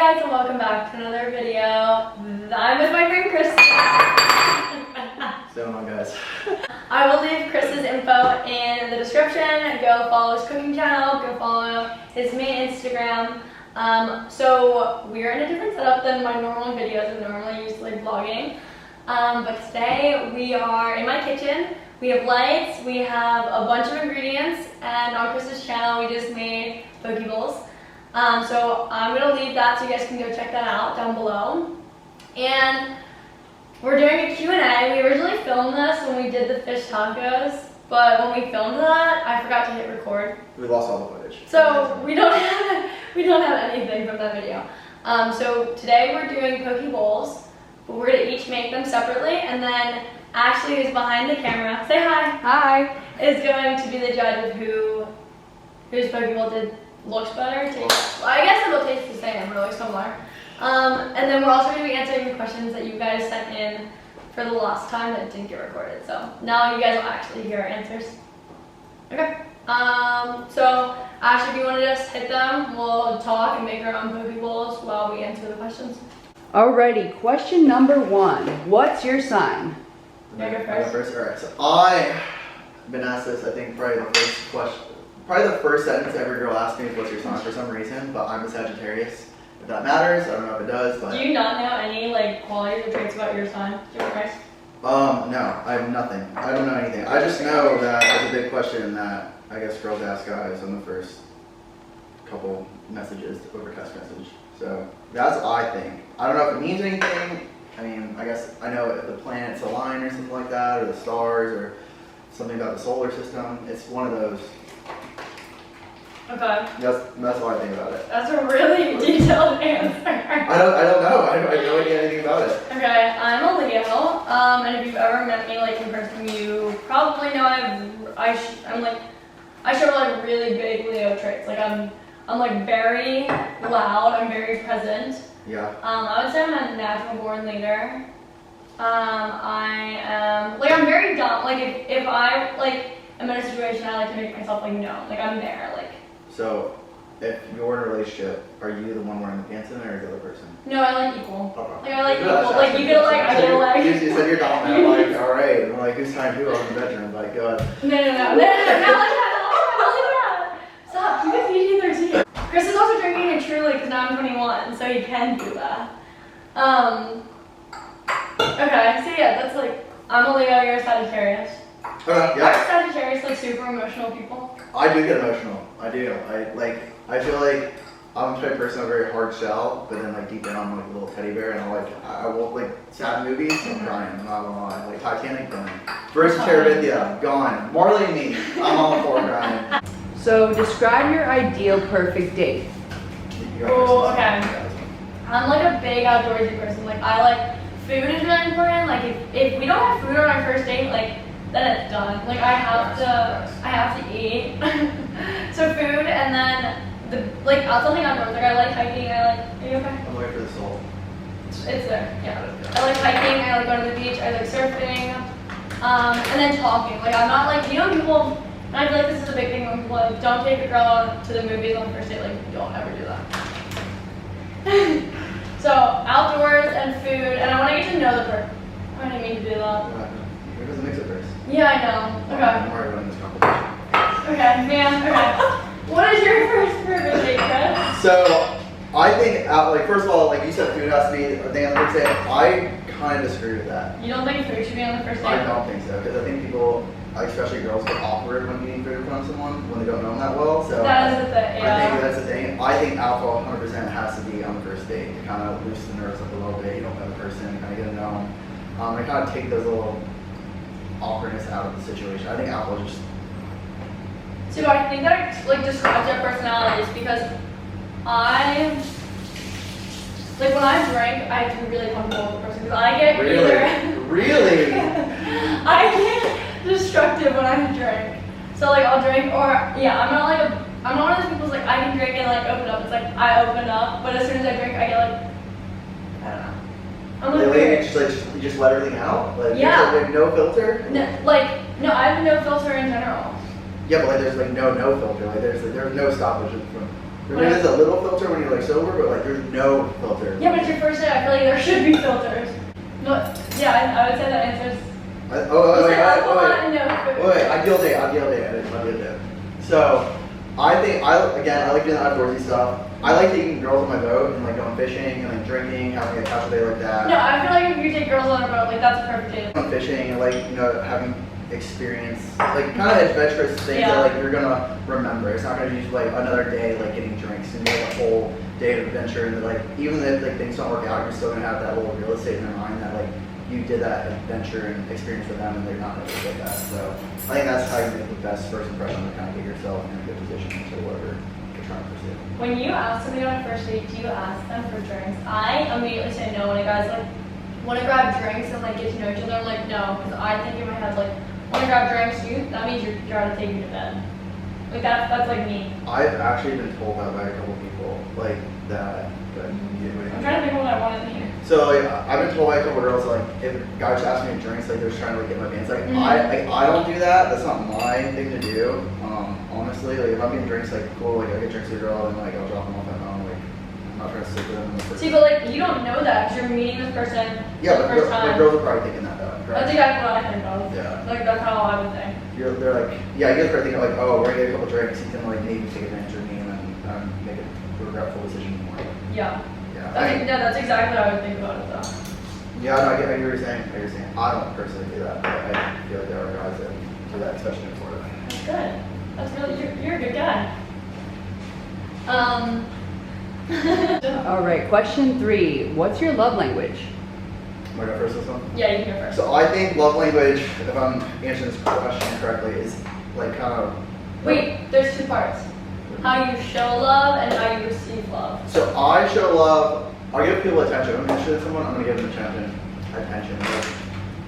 guys, and welcome back to another video. I'm with my friend Chris. What's going on, guys? I will leave Chris's info in the description. Go follow his cooking channel, go follow his main Instagram. So we're in a different setup than my normal videos. I normally use like vlogging. But today we are in my kitchen. We have lights, we have a bunch of ingredients, and on Chris's channel we just made poke bowls. So I'm going to leave that so you guys can go check that out down below. And we're doing a Q&A. We originally filmed this when we did the fish tacos, but when we filmed that, I forgot to hit record. We lost all the footage. So we don't have anything from that video. So today we're doing poke bowls, but we're going to each make them separately, and then Ashley, who's behind the camera, say hi. Hi. Is going to be the judge of whose poke bowl looks better. Well, I guess it'll taste the same, really similar. And then we're also going to be answering the questions that you guys sent in for the last time that didn't get recorded. So now you guys will actually hear our answers. Okay. So Ashley, if you want to just hit them, we'll talk and make our own poke bowls while we answer the questions. Alrighty, question number 1. What's your sign? Can I go first? Alright, so I've been asked this, I think, probably the first sentence every girl asks me is what's your sign for some reason, but I'm a Sagittarius. If that matters, I don't know if it does, but... Do you not know any like qualities or traits about your sign? Do you have Christ? No, I have nothing. I don't know anything. I just know that it's a big question that I guess girls ask guys on the first couple messages, over text message. So that's what I think. I don't know if it means anything. I mean, I guess I know if the planets align or something like that, or the stars, or something about the solar system. It's one of those. Okay. That's what I think about it. That's a really detailed answer. I don't know. I have no idea anything about it. Okay, I'm a Leo, and if you've ever met me like in person, you probably know I show like really big Leo traits. Like I'm like very loud. I'm very present. Yeah. I would say I'm a natural born leader. I am like I'm very dumb. Like if I like am in a situation, I like to make myself like known. Like I'm there. Like. So, if you're in a relationship, are you the one wearing the pants in, or the other person? No, I like equal. Okay. Like I like equal. Like you get a leg, I get a leg. You said you're dominant. I'm like, all right. I'm like, who's time who in the bedroom? Like, go ahead. No, not like that. Stop. Keep it PG-13. Chris is also drinking a Truly because now I'm 21, so he can do that. Okay, so yeah, that's like, I'm a Leo, you're a Sagittarius. Yeah. Are Sagittarius like super emotional people? I do get emotional. I do. I feel like I'm the type of person, I'm very hard shell, but then like deep down I'm like a little teddy bear, and I won't like sad movies, I'm crying, I'm not gonna lie. Like Titanic, done. Versus Terabithia, gone. Marley and me, I'm all for crying. So, describe your ideal perfect date. Oh, okay. I'm like a big outdoorsy person. Like I like food is really important. Like if we don't have food on our first date, like then it's done. Like I have to eat. So food, and then something outdoors. Like I like hiking. Are you okay? I'm waiting for the soul. It's there. Yeah. I like hiking. I like going to the beach. I like surfing. And then talking. Like I'm not like people. And I feel like this is a big thing when people like don't take a girl to the movies on the first date. Like don't ever do that. So outdoors and food, and I want to get to know the person. I didn't mean to do that. It doesn't mix it first. Yeah, I know. Okay. I'm worried about this competition. Okay, man. Okay. What is your first perfect date, Chris? So, I think, first of all, like you said, food has to be a thing on the first date. I kind of disagree with that. You don't think food should be on the first date? I don't think so, because I think people, especially girls, get awkward when eating food in front of someone when they don't know them that well. So that is the thing, yeah. I think that's the thing. I think alcohol 100% has to be on the first date to kind of loosen the nerves up a little bit. You don't know the person, kind of get to know them. And kind of take those little awkwardness out of the situation. I think alcohol just... So I think that like describes our personalities because when I drink, I can really comfortable with the person because I get Really? I get destructive when I drink. So like I'll drink, or yeah, I'm not one of those people who's like I can drink and like open up. It's like I open up, but as soon as I drink, I get like I don't know. I'm like Really? You just let everything out? Like, yeah. Like no filter? No, I have no filter in general. Yeah, but like there's like no filter. Like there's no stoppage from. There is a little filter when you're like sober, but like there's no filter. Yeah, but it's your first day. I feel like there should be filters. But yeah, I would say that answers. Wait, ideal day. So, I think, I like doing the outdoorsy stuff. I like taking girls on my boat and like going fishing and like drinking, having a casual day like that. No, I feel like if you take girls on a boat, like that's a perfect day. Going fishing and like, you know, having experience, like kind of adventurous things that like you're gonna remember. It's not gonna be just like another day like getting drinks and like a whole day of adventure, and like even if like things don't work out, you're still gonna have that little real estate in their mind that like you did that adventure and experience with them, and they're not gonna forget that. So I think that's how you make the best first impression to kind of get yourself in a good position to whatever you're trying to pursue. When you ask somebody on a first date, do you ask them for drinks? I immediately say no when a guy's like, want to grab drinks and like get to know each other. I'm like, no, because I think in my head like, want to grab drinks, that means you're trying to take you to bed. Like that's like me. I've actually been told that by a couple people, like that. But I'm trying to think of what I wanted to hear. So like I've been told by a couple girls like if a guy just asks me to drinks, like they're just trying to like get my pants. Like I don't do that. That's not my thing to do. Honestly, like if I'm getting drinks, like cool, like I get drinks to a girl and like I'll drop them off at home. Like I'm not trying to stick with them. See, but like you don't know that because you're meeting this person yeah, for the but first time. girls are probably thinking that though. Right? That's exactly what I think of. Yeah. Like that's how I would think. They're like, yeah, you guys are thinking like, oh, we're gonna get a couple drinks. You can like maybe take advantage of me and then make a regretful decision. Yeah. Yeah. That's exactly how I would think about it though. Yeah, no, I get what you're saying. I don't personally do that, but I feel like there are guys that do that, especially in Florida. That's good. That's really you're a good guy. All right, question 3. What's your love language? Am I going first this one? Yeah, you can go first. So I think love language, if I'm answering this question correctly, is like kind of. Wait, there's 2 parts. How you show love and how you receive love. So I show love. I'll give people attention. I'm interested in someone, I'm gonna give them attention. Like,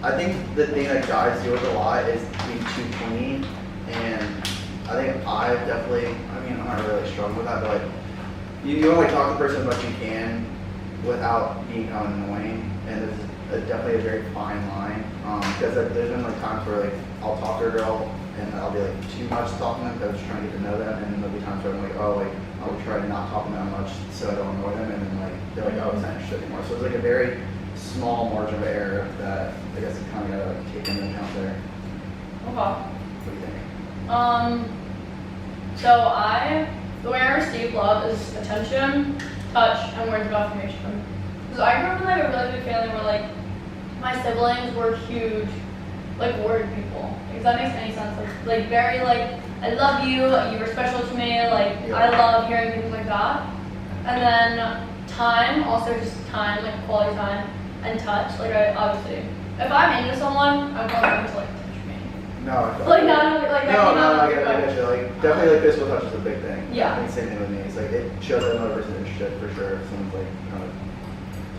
I think the thing that guys do with a lot is being too clingy, and I think I definitely. I mean, I'm not really struggling with that, but like, you only talk to the person as much as you can without being kind of annoying, and there's definitely a very fine line. Because there's been like times where like I'll talk to a girl and I'll be like too much talking to them because I'm just trying to get to know them, and then there'll be times where I'm like, oh, like I'll try to not talk to them that much so I don't annoy them, and then like they're like, oh, it's not interested anymore. So it's like a very small margin of error that I guess you kind of gotta like, take into account there. Okay. What do you think? So the way I receive love is attention, touch, and words of affirmation. So I grew up in like a really big family where like my siblings were huge, like word people. If that makes any sense, like very like I love you, you were special to me, like I love hearing things like that. And then time, also just time, like quality time, and touch. Like I obviously, if I'm into someone, I'm going to like touch me. No. Like not only like No, I get you. Like definitely like physical touch is a big thing. Yeah. I think same thing with me. It's like it shows that another person is interested for sure. If someone's like kind of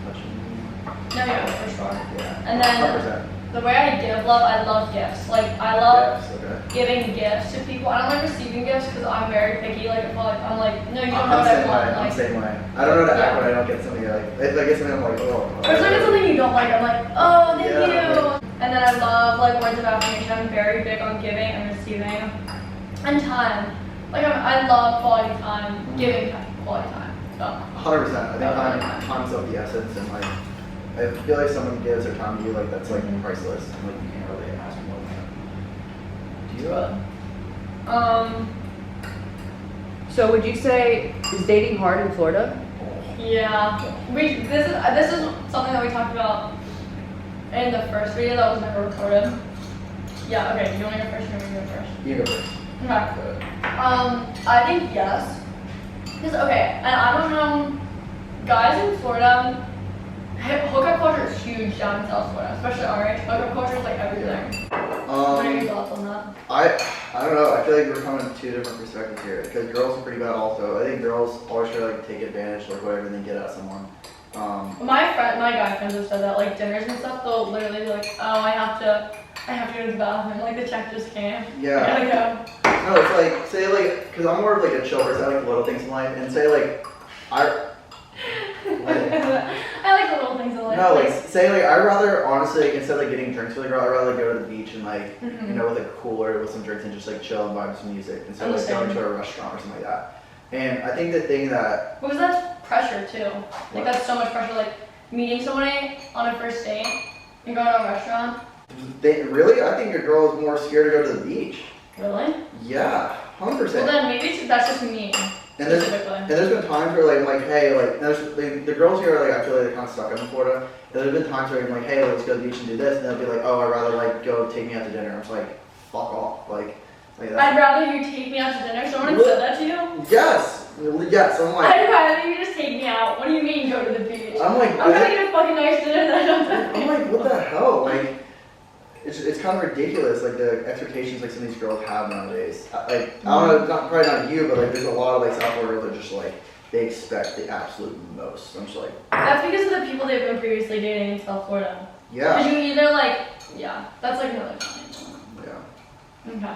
touching you. No, yeah, for sure. Yeah. And then 100%. the way I give love, I love gifts. Like I love Yes, okay. giving gifts to people. I don't like receiving gifts because I'm very picky. Like if I'm like, no, you don't know I'm what I same want. way. I'm Like, same way. I don't know how to act Yeah. when I don't get something like. If I get something, I'm like, oh. or if I get something you don't like, I'm like, oh, thank Yeah. you. And then I love like words of affirmation. I'm very big on giving and receiving, and time. Like I love quality time, giving time, quality time. So 100%. I think time's of the essence, and like I feel like someone gives their time to you, like that's like priceless, and like you can't really ask more than that. Do you? So would you say, is dating hard in Florida? yeah, this is something that we talked about in the first video that was never recorded. Yeah. Okay. Do you want to go first, or do you want to go first? You go first. Okay. I think yes. Because, okay, and I don't know, guys in Florida, hookup culture is huge down in South Florida, especially our age. Hookup culture is like everything. What are your thoughts on that? I don't know. I feel like we're coming from 2 different perspectives here. Because girls are pretty bad also. I think girls always try to like take advantage, like whatever they get out of someone. My guy friends have said that, like dinners and stuff, they'll literally be like, oh, I have to go to the bathroom, like the check just came. Yeah. I gotta No, it's like, say like, because I'm more of like a chill person, I like little things in life, and say like, I like the little things in life. no, like, say like, I'd rather, honestly, like, instead of like getting drinks with a girl, I'd rather like, go to the beach and like, you know, with a cooler with some drinks and just like chill and vibe to some music, instead of like going to a restaurant or something like that. And I think the thing that Because that's pressure too. Like that's so much pressure. Like meeting somebody on a first date and going to a restaurant. really, I think a girl is more scared to go to the beach. Really? Yeah, 100%. Well then maybe that's just me. And there's been times where like I'm like, hey, like the girls here are like I feel like they're kind of stuck in Florida. And there's been times where I'm like, hey, let's go to the beach and do this, and they'll be like, oh, I'd rather like go take me out to dinner. I'm just like, fuck off, like that's, I'd rather you take me out to dinner. Someone had said that to you? Yes, yes. I'm like, I'd rather you just take me out. What do you mean go to the beach? I'm like, I'm gonna get a fucking nice dinner then. I'm like, what the hell, like. It's kind of ridiculous, like the expectations like some of these girls have nowadays. Like I don't know, probably not you, but like there's a lot of like South Florida girls that just like they expect the absolute most. I'm just like. That's because of the people they've been previously dating in South Florida. Yeah. Because you either like, yeah, that's like another time. Yeah. Okay. Can I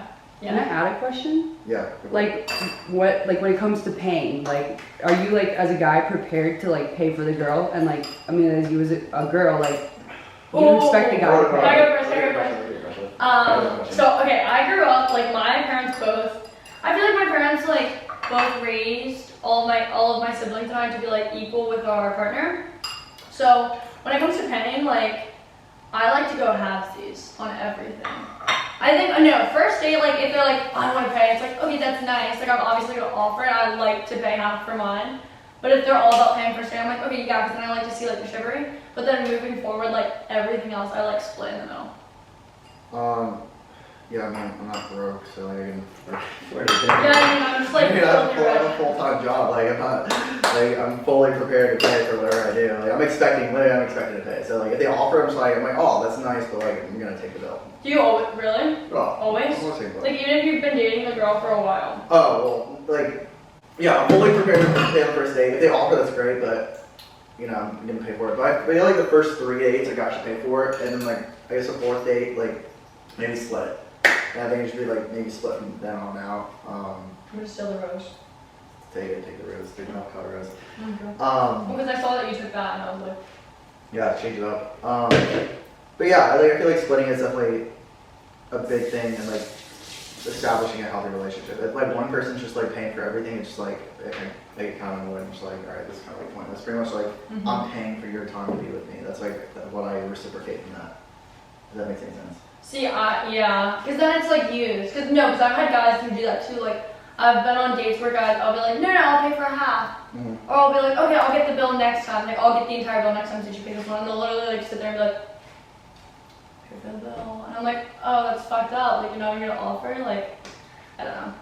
Yeah. add a question? Yeah. Like, what, like when it comes to paying, like, are you like as a guy prepared to like pay for the girl? And like, I mean, as you as a girl, like, you expect a guy to Can I pay. go first? So okay, I grew up like my parents both. I feel like my parents like both raised all of my siblings and I to be like equal with our partner. So when it comes to paying, like I like to go halvesies on everything. I think no first date like if they're like I want to pay, it's like okay that's nice. Like I'm obviously gonna offer it. I like to pay half for mine. But if they're all about paying first date, I'm like okay yeah, because then I like to see like the chivalry. But then moving forward, like everything else, I like split in the middle. Yeah, I'm not broke, so I can. Yeah, I mean, I'm just like. I mean, I have a full-time job. Like I'm not, like I'm fully prepared to pay for whatever I do. Like I'm expecting to pay. So like if they offer, I'm like, oh, that's nice, but like I'm gonna take the bill. Do you always really? Oh, Always? I'm gonna take the bill. Like even if you've been dating the girl for a while. Oh well, like yeah, I'm fully prepared to pay on the first date. If they offer, that's great, but you know I'm gonna pay for it. But I feel like the first 3 dates, like I should pay for it, and then like I guess the fourth date, like maybe split it. And I think it should be like maybe split from then on out. I'm gonna steal the rose. Take the rose, take the cut rose. Okay. Well, because I saw that you took that and I was like. Yeah, change it up. But yeah, I feel like splitting is definitely a big thing and like establishing a healthy relationship. If like one person's just like paying for everything, it's just like it can make it kind of annoying. I'm just like, all right, this is kind of like pointless. Pretty much like I'm paying for your time to be with me. That's like what I reciprocate from that. Does that make any sense? See, yeah, because then it's like used. Because I've had guys who do that too. Like I've been on dates where guys, I'll be like, no, I'll pay for a half, or I'll be like, okay, I'll get the bill next time. Like I'll get the entire bill next time since you pay this one. And they'll literally like sit there and be like, pay for the bill, and I'm like, oh, that's fucked up. Like you're gonna offer, like, I don't know.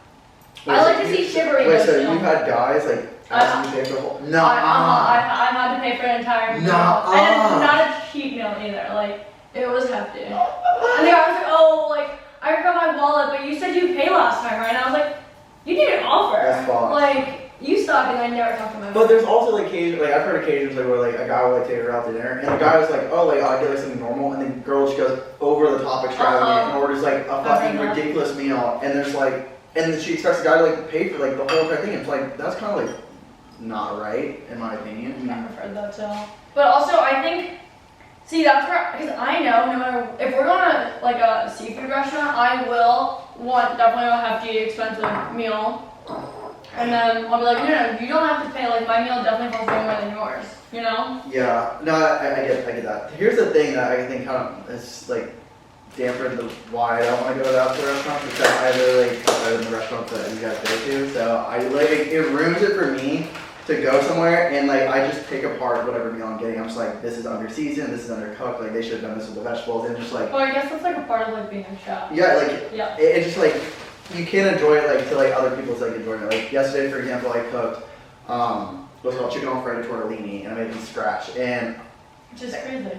Wait, I so like to see chivalry. Wait, so you know? you've had guys like asking you to pay for the whole? No. I've had to pay for an entire meal. And not a cheap meal either. Like, it was hefty. And the guy was like, oh, like, I forgot my wallet, but you said you'd pay last time, right? And I was like, you didn't offer. That's false. Like, you suck, and I never talked to my But there's also like occasions, like I've heard occasions like where like a guy will like take her out to dinner, and the guy was like, oh, like I'll get like something normal, and the girl just goes over the top extravagant and orders like a fucking ridiculous meal, and there's like, and then she expects the guy to like pay for like the whole entire thing. It's like that's kind of like not right in my opinion. I preferred that too. But also, I think, see, that's where, because I know no matter, if we're going to like a seafood restaurant, I will want definitely a hefty, expensive meal. And then I'll be like, no, you don't have to pay. Like, my meal definitely costs way more than yours, you know? Yeah, no, I get that. Here's the thing that I think kind of is like dampened the why I don't want to go out to restaurants because I literally cut better than the restaurants that you guys go to. So I like it ruins it for me to go somewhere and like I just pick apart whatever meal I'm getting. I'm just like, this is under seasoned, this is undercooked. Like they should have done this with the vegetables and just like. Well, I guess that's like a part of like being a chef. Yeah, like yeah. It just like you can't enjoy it like to like other people's like enjoying it. Like yesterday, for example, I cooked what's called chicken alfredo tortellini and I made it from scratch and. Which is crazy.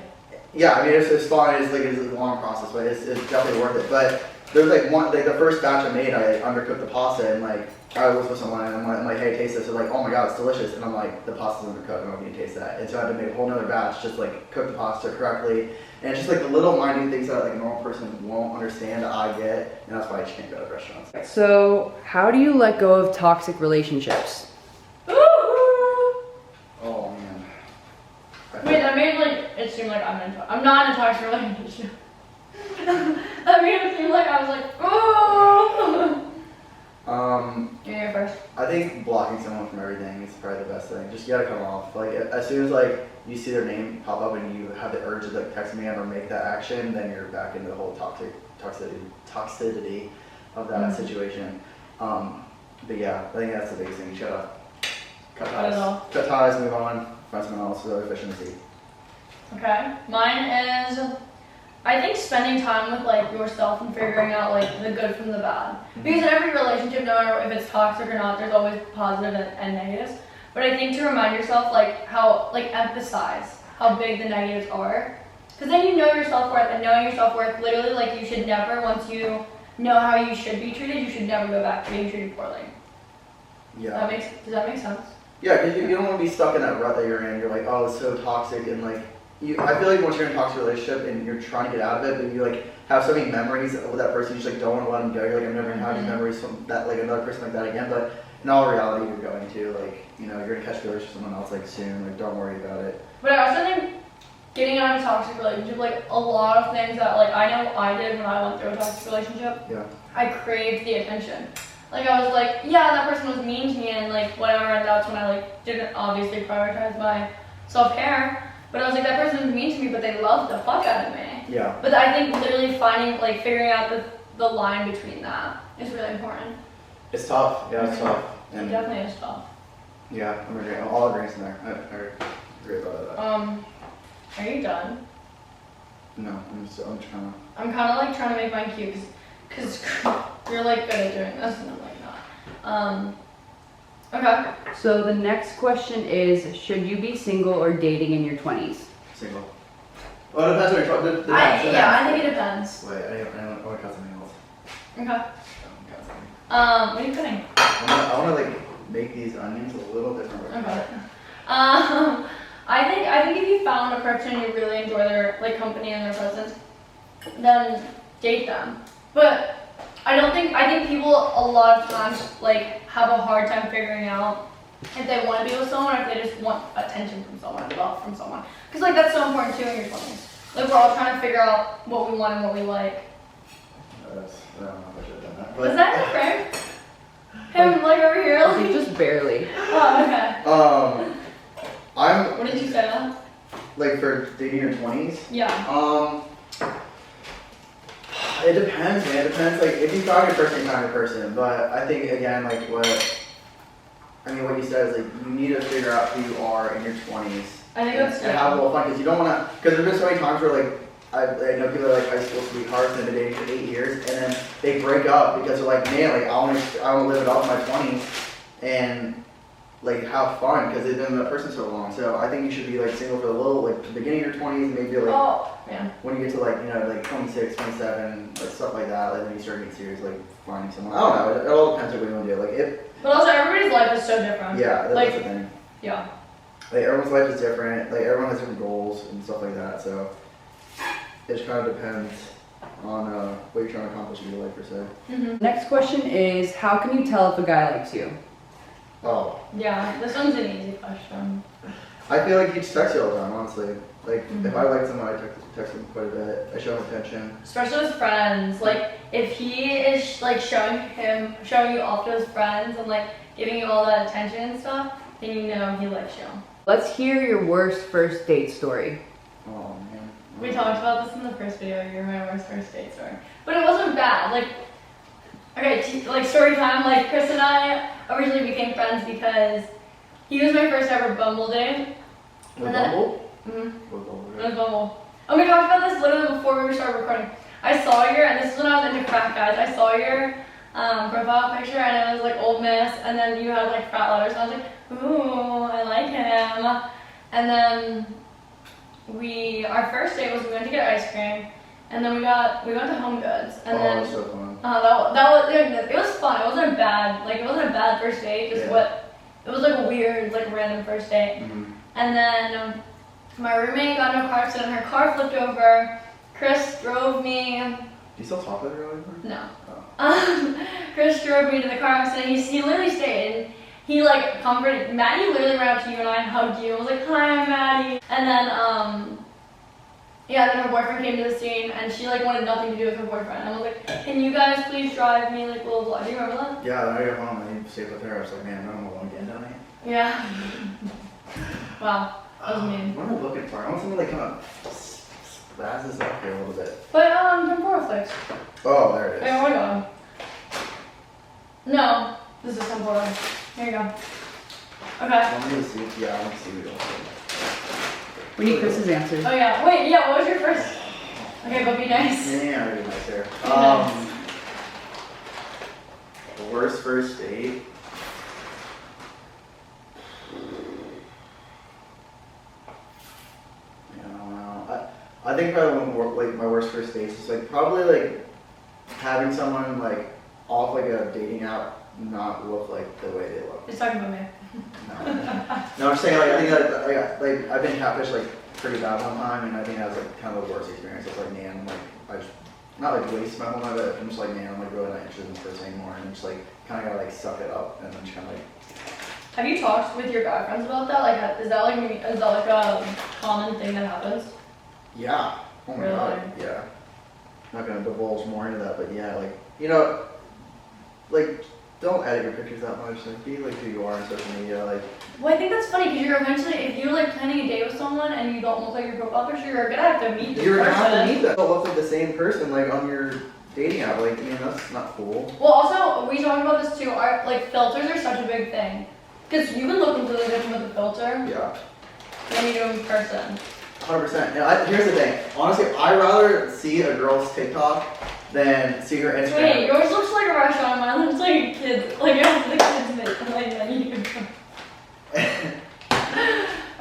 Yeah, I mean it's fun. It's a long process, but it's definitely worth it. But there's like the first batch I made, I undercooked the pasta and like I was with someone and I'm like, hey, taste this. They're like, oh my god, it's delicious. And I'm like, the pasta's undercooked. I don't need to taste that. And so I had to make a whole nother batch, just like cook the pasta correctly. And it's just like the little minute things that like a normal person won't understand that I get, and that's why I just can't go to restaurants. So, how do you let go of toxic relationships? Oh man. Wait, that made like it seem like I'm not in a toxic relationship. That made it seem like I was like, oh. You're here first. I think blocking someone from everything is probably the best thing. Just you gotta cut them off. Like as soon as like you see their name pop up and you have the urge to like text me or make that action, then you're back into the whole toxicity of that situation. But yeah, I think that's the biggest thing. You gotta cut Cut it ties. off. Cut ties, move on, find someone else with other efficiency. Okay. Mine is, I think spending time with like yourself and figuring out like the good from the bad. Because in every relationship, no matter if it's toxic or not, there's always positive and negatives. But I think to remind yourself like how, like emphasize how big the negatives are. Because then you know your self-worth, and knowing your self-worth, literally like you should never, once you know how you should be treated, you should never go back to being treated poorly. Yeah. Does that make sense? Yeah, because you don't want to be stuck in that rut that you're in. You're like, oh, it's so toxic, and like, I feel like once you're in a toxic relationship and you're trying to get out of it, but you like have so many memories with that person, you just like don't want to let them go. You're like, I'm never gonna have these memories from that, like another person like that again. But in all reality, you're going to like, you know, you're gonna catch feelings for someone else like soon. Like, don't worry about it. But I also think getting out of a toxic relationship, like a lot of things that like I know I did when I went through a toxic relationship. Yeah. I craved the attention. Like I was like, yeah, that person was mean to me and like whatever, and that's when I like didn't obviously prioritize my self-care. But I was like, that person was mean to me, but they loved the fuck out of me. Yeah. But I think literally figuring out the line between that is really important. It's tough. Yeah, it's tough. It And definitely is tough. yeah, I'm agreeing. All agreeing in there. I agree about that. Are you done? No, I'm trying to. I'm kind of like trying to make mine cute because you're like good at doing this and I'm like not. Okay. So the next question is, should you be single or dating in your 20s? Single. Well, it depends what you're trying to. I think it depends. Wait, I want to cut something else. Okay. Cut something. What are you cutting? I want to like make these onions a little different. Okay. I think if you found a person and you really enjoy their like company and their presence, then date them. But I think people a lot of times like have a hard time figuring out if they want to be with someone or if they just want attention from someone, love from someone. Because like that's so important too in your 20s. Like we're all trying to figure out what we want and what we like. I don't know if I should have done that. Was that in frame? Him like over here? I Like, think just barely. oh, okay. I'm What did you say then? like for dating your 20s. Yeah. It depends, man. It depends. Like if you found your person, you found your person. But I think again, like what you said is like you need to figure out who you are in your 20s. I think that's and have a little fun because you don't want to. Because there's been so many times where like I know people are like high school sweethearts and they've been dating for 8 years and then they break up because they're like, man, like I want to live it up in my 20s and like have fun because they've been with that person so long. So I think you should be like single for a little like the beginning of your 20s, maybe like when you get to like like 26, 27, like stuff like that. Like when you start getting serious, like finding someone. I don't know. It all depends on what you want to do. Like if. But also everybody's life is so different. Yeah, that's like, the thing. Yeah. Like everyone's life is different. Like everyone has different goals and stuff like that. So it just kind of depends on what you're trying to accomplish in your life per se. Mm-hmm. Next question is, how can you tell if a guy likes you? Oh. Yeah, this one's an easy question. I feel like he just texts you all the time, honestly. Like if I like someone, I text him quite a bit. I show him attention. Especially with friends. Like if he is like showing you off to his friends and like giving you all that attention and stuff, then you know he likes you. Let's hear your worst first date story. Oh man. We talked about this in the first video. You're my worst first date story, but it wasn't bad. Like, okay, like story time. Like Chris and I originally became friends because he was my first ever Bumble date. With Bumble? Mm-hmm. With Bumble. It was Bumble. And we talked about this literally before we started recording. I saw and this is when I was into crack guys. I saw your profile picture and it was like Old Miss, and then you had like frat letters. And I was like, ooh, I like him. And then our first date was we went to get ice cream, and then we went to Home Goods, and then that was so fun. it was fun. It wasn't a bad first date. Just it was like a weird like random first date. Mm-hmm. And then my roommate got in a car accident. Her car flipped over. Chris drove me. Do you still talk with her really? No. Oh. Chris drove me to the car accident. He literally stayed. And he like comforted Maddie. Literally ran up to you and I and hugged you. I was like, "Hi, I'm Maddie." And then Yeah, then her boyfriend came to the scene, and she like wanted nothing to do with her boyfriend. And I was like, can you guys please drive me, like, blah, blah, blah. Do you remember that? Yeah, then I got home and I stayed with her. I was like, man, I'm alone again, don't I? Yeah. Wow, that was mean. What am I looking for? I want somebody to kind of spaz this up here a little bit. But, tempura flakes. Oh, there it is. Oh my god. No, this is tempura. Here you go. Okay. I want to see. Yeah, I want to see what else. We need Chris's answers. Oh yeah, wait, yeah, what was your first? Okay, but be nice. Yeah, I did nice there. Nice. Worst first date. I don't know. I think probably one more, like my worst first dates is like probably like having someone like off like a dating app not look like the way they look. Just talking about me. No, I'm saying like I think like I've been catfished like pretty bad one time, and I think that was like kind of the worst experience. It's like, man, like I just not like waste my whole life, but I'm just like, man, I'm like really not interested in this person anymore, and just like kind of gotta like suck it up and then just kind of like. Have you talked with your guy friends about that? Like, is that like a common thing that happens? Yeah. Oh my Really? god. Yeah. I'm not gonna divulge more into that, but yeah, like like don't edit your pictures that much. Like be like who you are on social media. Like. Well, I think that's funny because you're eventually, if you're like planning a date with someone and you don't look like your profile picture, you're gonna have to meet this You're person. gonna have to meet them. Don't look like the same person like on your dating app. Like, I mean, that's not cool. Well, also we talked about this too. Our like filters are such a big thing because you can look completely different with a filter Yeah. than you do in person. 100%. And here's the thing. Honestly, I'd rather see a girl's TikTok than see her Instagram. Wait, yours looks like a restaurant. Mine looks like a kid. Like the kids make like menu.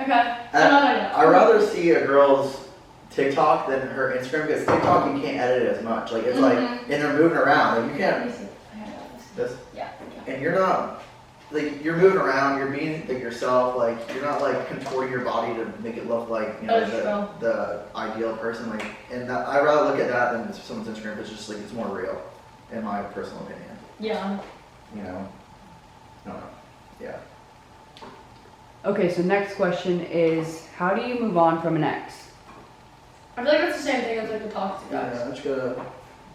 Okay. I'd rather see a girl's TikTok than her Instagram because TikTok you can't edit it as much. Like it's like, and they're moving around. Like you can't. This. Yeah. And you're not. Like you're moving around. You're being like yourself. Like you're not like contorting your body to make it look like the ideal person. Like and that, I'd rather look at that than someone's Instagram. It's just like it's more real, in my personal opinion. Yeah. You know. I don't know. Yeah. Okay, so next question is, how do you move on from an ex? I feel like that's the same thing as like the toxic guys. Yeah, just gotta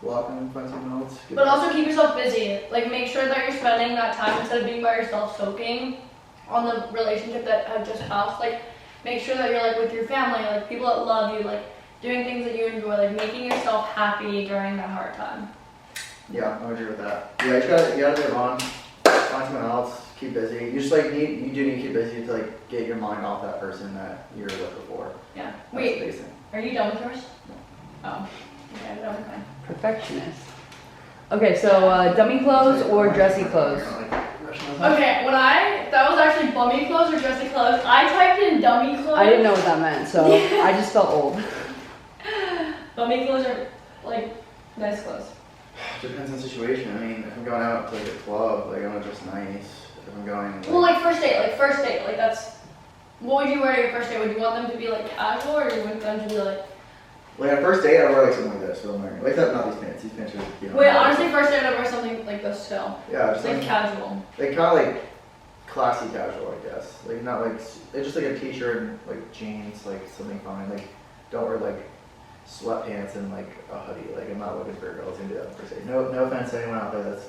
block them and find someone else. But also keep yourself busy. Like make sure that you're spending that time instead of being by yourself soaking on the relationship that had just passed. Like make sure that you're like with your family, like people that love you, like doing things that you enjoy, like making yourself happy during that hard time. Yeah, I agree with that. Yeah, you gotta move on. Find someone else. Keep busy. You just like you do need to keep busy to like get your mind off that person that you're with before. Yeah. That's Wait, the basic thing. are you done with yours? Oh. Okay, I'm done with mine. Perfectionist. Okay, so dummy clothes or dressy clothes? Okay, that was actually bummy clothes or dressy clothes. I typed in dummy clothes. I didn't know what that meant, so I just felt old. Bummy clothes are like nice clothes. Depends on the situation. I mean, if I'm going out to like a club, like I'm gonna dress nice. If I'm going. Well, like first date, like that's. What would you wear to your first date? Would you want them to be like casual, or do you want them to be like? Like at first date, I wear like something like this. What I'm wearing. Like that, not these pants. These pants are. You know, Wait, honestly, first date I'd wear something like this still. Yeah, just Like like casual. kind of like classy casual, I guess. Like not like it's just like a t-shirt and like jeans, like something fine. Like don't wear like sweatpants and like a hoodie. Like I'm not looking for a girl to do that per se. No offense to anyone out there that's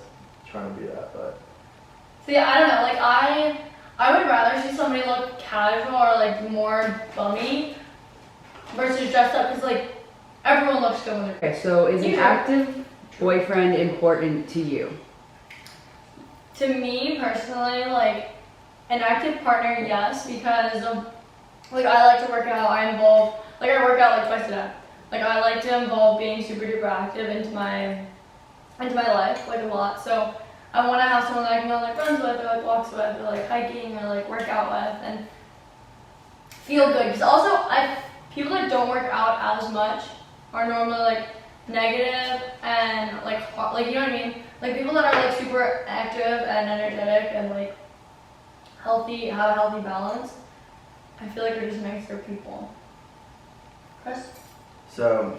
trying to do that, but. See, I don't know. Like I would rather see somebody look casual or like more bummy versus dressed up because like everyone looks good when they're. Okay, so is an active boyfriend important to you? To me personally, like an active partner, yes, because like I like to work out. I work out like twice a day. Like I like to involve being super duper active into my life like a lot. So I want to have someone that I can go like runs with or like walks with or like hiking or like work out with and feel good. Because also people that don't work out as much are normally like negative and like you know what I mean? Like people that are like super active and energetic and like healthy, have a healthy balance, I feel like they're just nicer people. Chris? So,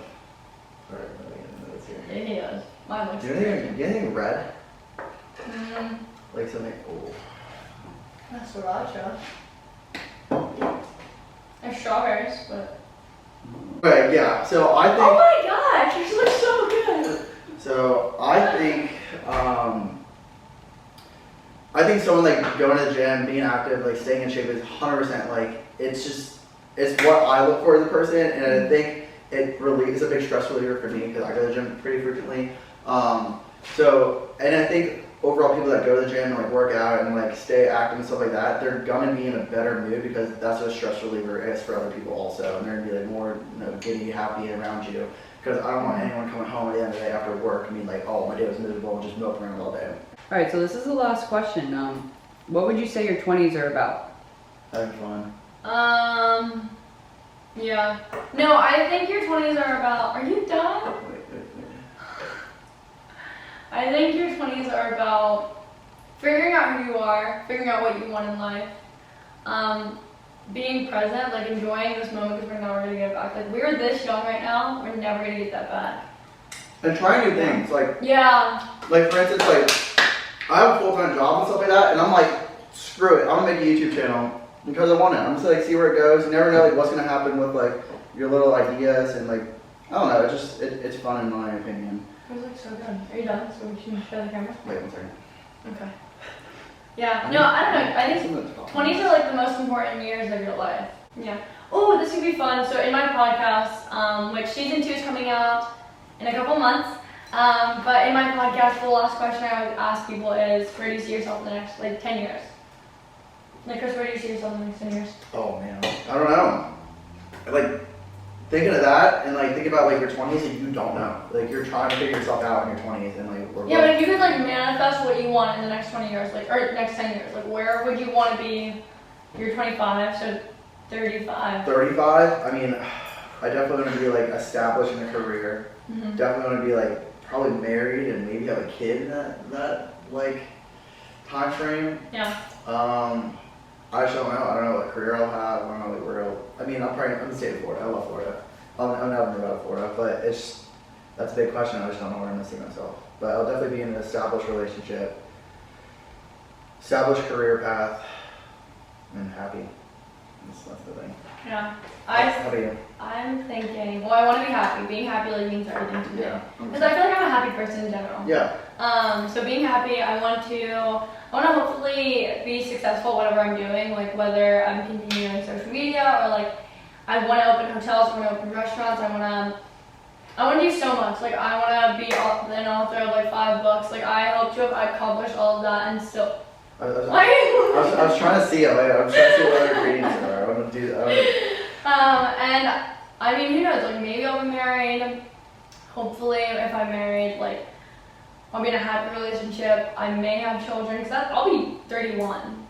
alright, let me get the notes here. Yeah, he does. Mine looks Do you have anything red? Mm, Like something, oh. that's sriracha. There's strawberries, but Okay, yeah. So I think. Oh my gosh, yours looks so good. So I think someone like going to the gym, being active, like staying in shape is 100% like it's what I look for as a person, and I think it's a big stress reliever for me because I go to the gym pretty frequently. And I think overall people that go to the gym and like work out and like stay active and stuff like that, they're gonna be in a better mood because that's what a stress reliever is for other people also, and they're gonna be like more giddy, happy around you. Because I don't want anyone coming home at the end of the day after work and being like, oh, my day was miserable and just milk around all day. All right, so this is the last question. What would you say your 20s are about? Having fun. Yeah. No, I think your 20s are about. Are you done? Wait. I think your 20s are about figuring out who you are, figuring out what you want in life, being present, like enjoying this moment because we're never gonna get it back. Like we're this young right now, we're never gonna get that back. And trying new things, like like for instance, like I have a full-time job and stuff like that, and I'm like, screw it, I'm gonna make a YouTube channel because I want it. I'm just like see where it goes. You never know like what's gonna happen with like your little ideas and like I don't know. It's fun in my opinion. It was like so good. Are you done? So we should show the camera. Wait 1 second. Okay. Yeah. No, I don't know. I think 20s are like the most important years of your life. Yeah. Oh, this would be fun. So in my podcast, which season 2 is coming out in a couple months, but in my podcast, the last question I always ask people is, where do you see yourself in the next like 10 years? Like Chris, where do you see yourself in the next 10 years? Oh man, I don't know. Like thinking of that and like thinking about like your 20s and you don't know. Like you're trying to figure yourself out in your 20s and like yeah, but if you could like manifest what you want in the next 20 years, like or next 10 years, like where would you want to be? You're 25, so 35. 35? I mean, I definitely want to be like established in a career. Mm-hmm. Definitely want to be like probably married and maybe have a kid in that like time frame. Yeah. I just don't know. I don't know what career I'll have. I don't know like where I mean, I'm in the state of Florida. I love Florida. I'm never about of Florida, but that's a big question. I just don't know where I'm gonna see myself. But I'll definitely be in an established relationship, established career path, and happy. That's the thing. Yeah. How about you? I'm thinking, well, I want to be happy. Being happy like means everything to me. Yeah. Because I feel like I'm a happy person in general. Yeah. So being happy, I want to hopefully be successful at whatever I'm doing, like whether I'm continuing social media or like I want to open hotels, I want to open restaurants, I want to do so much. Like I want to be an author of like 5 books. Like I hope to have accomplished all of that and still. I was trying to see it. Like, I'm trying to see what other ingredients are. I want to do that. And I mean, who knows? Like maybe I'll be married. Hopefully, if I'm married, like I'll be in a happy relationship. I may have children because I'll be 31.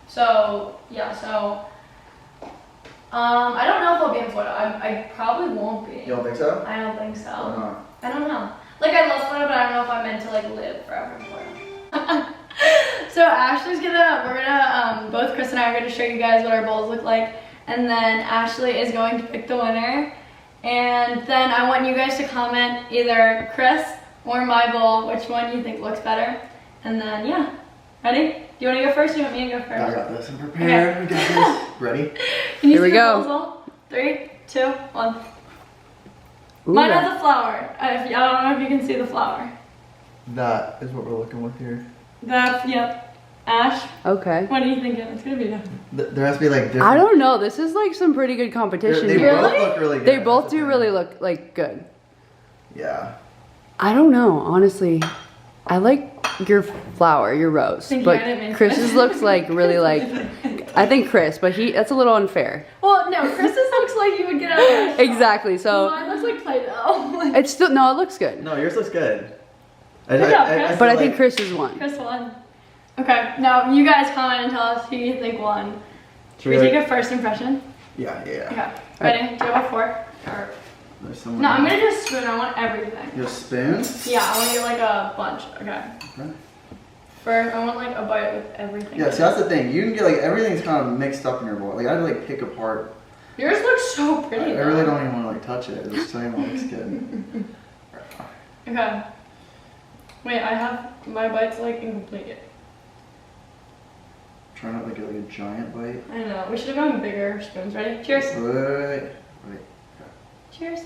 So yeah. So I don't know if I'll be in Florida. I probably won't be. You don't think so? I don't think so. Why not? I don't know. Like I love Florida, but I don't know if I'm meant to like live forever in Florida. So we're gonna both Chris and I are gonna show you guys what our bowls look like, and then Ashley is going to pick the winner, and then I want you guys to comment either Chris or my bowl, which one you think looks better, and then yeah, ready? Do you want to go first? Or do you want me to go first? I got this. I'm prepared. Okay. We got this. Ready? Can you Here we see the go. bowls all? 3, 2, 1. Ooh, Mine has a flower. I don't know if you can see the flower. That is what we're looking with here. Yep. Ash, Okay. what are you thinking? It's gonna be done. There has to be like different. I don't know. This is like some pretty good competition They here. both look really good. They both That's the do thing. really look like good. Yeah. I don't know, honestly. I like your flower, your rose, Thank you, I didn't but mean Chris's to. looks like really like. I think Chris, but that's a little unfair. Well, no, Chris's looks like you would get out of a restaurant. Exactly. So Mine looks like Play-Doh. it's still it looks good. No, yours looks good. Good job, Chris. But I feel think like- Chris is one. Chris won. Okay, now you guys comment and tell us who you think won. Should we take a first impression? Yeah. Okay, ready? Do you have a fork? Or... There's someone. No, I'm gonna do a spoon. I want everything. Your spoon? Yeah, I want to get like a bunch. Okay. Okay. First, I want like a bite with everything. Yeah, see that's the thing. You can get like everything's kind of mixed up in your bowl. Like I had to like pick apart. Yours looks so pretty. I really don't even want to like touch it. It's saying it looks good. Okay. Wait, I have my bite's like incomplete yet. Try not to get like a giant bite. I know. We should have gone bigger spoons. Ready? Cheers. Wait. Cheers.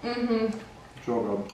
Mm-hmm. So good.